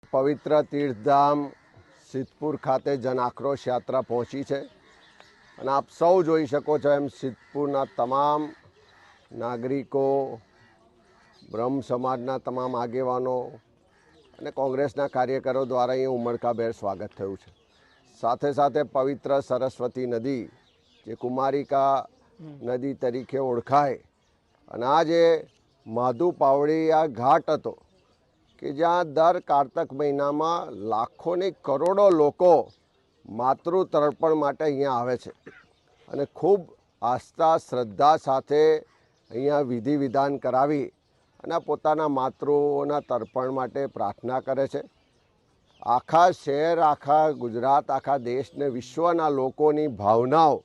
પવિત્ર તીર્થધામ સિદ્ધપુર ખાતે જન આક્રોશ યાત્રા પહોંચી છે અને આપ સૌ જોઈ શકો છો એમ સિદ્ધપુરના તમામ નાગરિકો, બ્રહ્મ સમાજના તમામ આગેવાનો અને કોંગ્રેસના કાર્યકરો દ્વારા અહીં ઉમળકાભેર સ્વાગત થયું છે. સાથે સાથે પવિત્ર સરસ્વતી નદી, જે કુમારિકા નદી તરીકે ઓળખાય, અને આ જે માધુ પાવડિયા ઘાટ હતો કે જ્યાં દર કારતક મહિનામાં લાખોની કરોડો લોકો માતૃ તર્પણ માટે અહીંયા આવે છે અને ખૂબ આસ્થા શ્રદ્ધા સાથે અહીંયા વિધિ વિધાન કરાવી અને પોતાના માતૃઓના તર્પણ માટે પ્રાર્થના કરે છે. આખા શહેર, આખા ગુજરાત, આખા દેશને વિશ્વના લોકોની ભાવનાઓ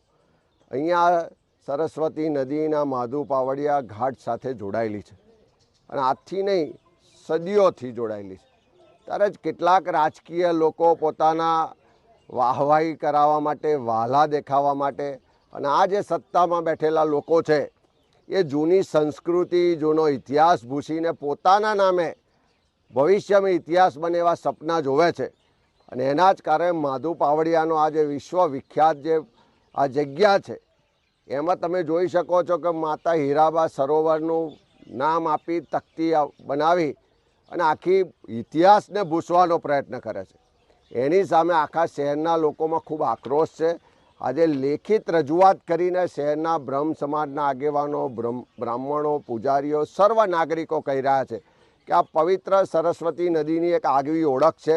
અહીંયા સરસ્વતી નદીના માધુ પાવડિયા ઘાટ સાથે જોડાયેલી છે અને આજથી નહીં, સદીઓથી જોડાયેલી છે. ત્યારે જ કેટલાક રાજકીય લોકો પોતાના વાહવાહી કરાવવા માટે, વહાલા દેખાવા માટે, અને આ જે સત્તામાં બેઠેલા લોકો છે એ જૂની સંસ્કૃતિ, જૂનો ઇતિહાસ ભૂસીને પોતાના નામે ભવિષ્યમાં ઇતિહાસ બને એવા સપના જોવે છે. અને એના જ કારણે માધુ પાવડિયાનો આ જે વિશ્વવિખ્યાત જે આ જગ્યા છે એમાં તમે જોઈ શકો છો કે માતા હીરાબા સરોવરનું નામ આપી તકતી બનાવી અને આખી ઇતિહાસને ભૂસવાનો પ્રયત્ન કરે છે. એની સામે આખા શહેરના લોકોમાં ખૂબ આક્રોશ છે. આજે લેખિત રજૂઆત કરીને શહેરના બ્રહ્મ સમાજના આગેવાનો, બ્રાહ્મણો, પૂજારીઓ, સર્વ નાગરિકો કહી રહ્યા છે કે આ પવિત્ર સરસ્વતી નદીની એક આગવી ઓળખ છે,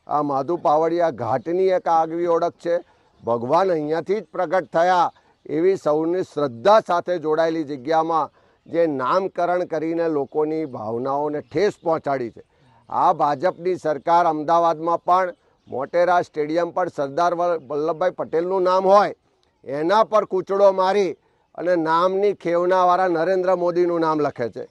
આ માધુ પાવડિયા ઘાટની એક આગવી ઓળખ છે. ભગવાન અહીંયાથી જ પ્રગટ થયા એવી સૌની શ્રદ્ધા સાથે જોડાયેલી જગ્યામાં જે નામકરણ કરીને લોકોની ભાવનાઓને ઠેસ પહોંચાડી છે. આ ભાજપની સરકાર અમદાવાદમાં પણ મોટેરા સ્ટેડિયમ પર સરદાર વલ્લભભાઈ પટેલનું નામ હોય એના પર કૂચડો મારી અને નામની ખેવનાવાળા નરેન્દ્ર મોદીનું નામ લખે છે.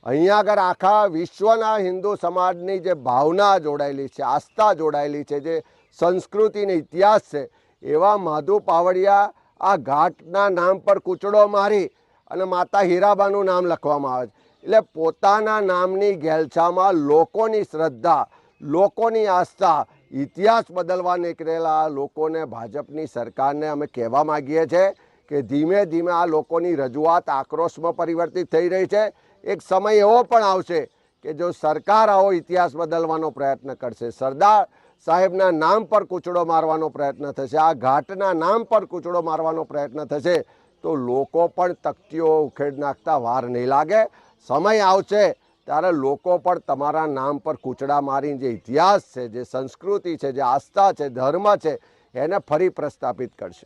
અહીંયા આગળ આખા વિશ્વના હિન્દુ સમાજની જે ભાવના જોડાયેલી છે, આસ્થા જોડાયેલી છે, જે સંસ્કૃતિ અને ઇતિહાસ છે, એવા માધુ પાવડિયા આ ઘાટના નામ પર કૂચડો મારી અને માતા હીરાબાનું નામ લખવામાં આવે છે. એટલે પોતાના નામની ઘેલછામાં લોકોની શ્રદ્ધા, લોકોની આસ્થા, ઇતિહાસ બદલવા નીકળેલા લોકોને, ભાજપની સરકારને અમે કહેવા માગીએ છીએ કે ધીમે ધીમે આ લોકોની રજૂઆત આક્રોશમાં પરિવર્તિત થઈ રહી છે. એક સમય એવો પણ આવશે કે જો સરકાર આવો ઇતિહાસ બદલવાનો પ્રયત્ન કરશે, સરદાર સાહેબના નામ પર કૂચડો મારવાનો પ્રયત્ન થશે, આ ઘાટના નામ પર કૂચડો મારવાનો પ્રયત્ન થશે, તો લોકો પણ તકતીઓ ઉખેડ નાખતા વાર નહીં લાગે. સમય આવશે ત્યારે લોકો પણ તમારા નામ પર કૂચડા મારીને જે ઇતિહાસ છે, જે સંસ્કૃતિ છે, જે આસ્થા છે, ધર્મ છે, એને ફરી પ્રસ્થાપિત કરશે.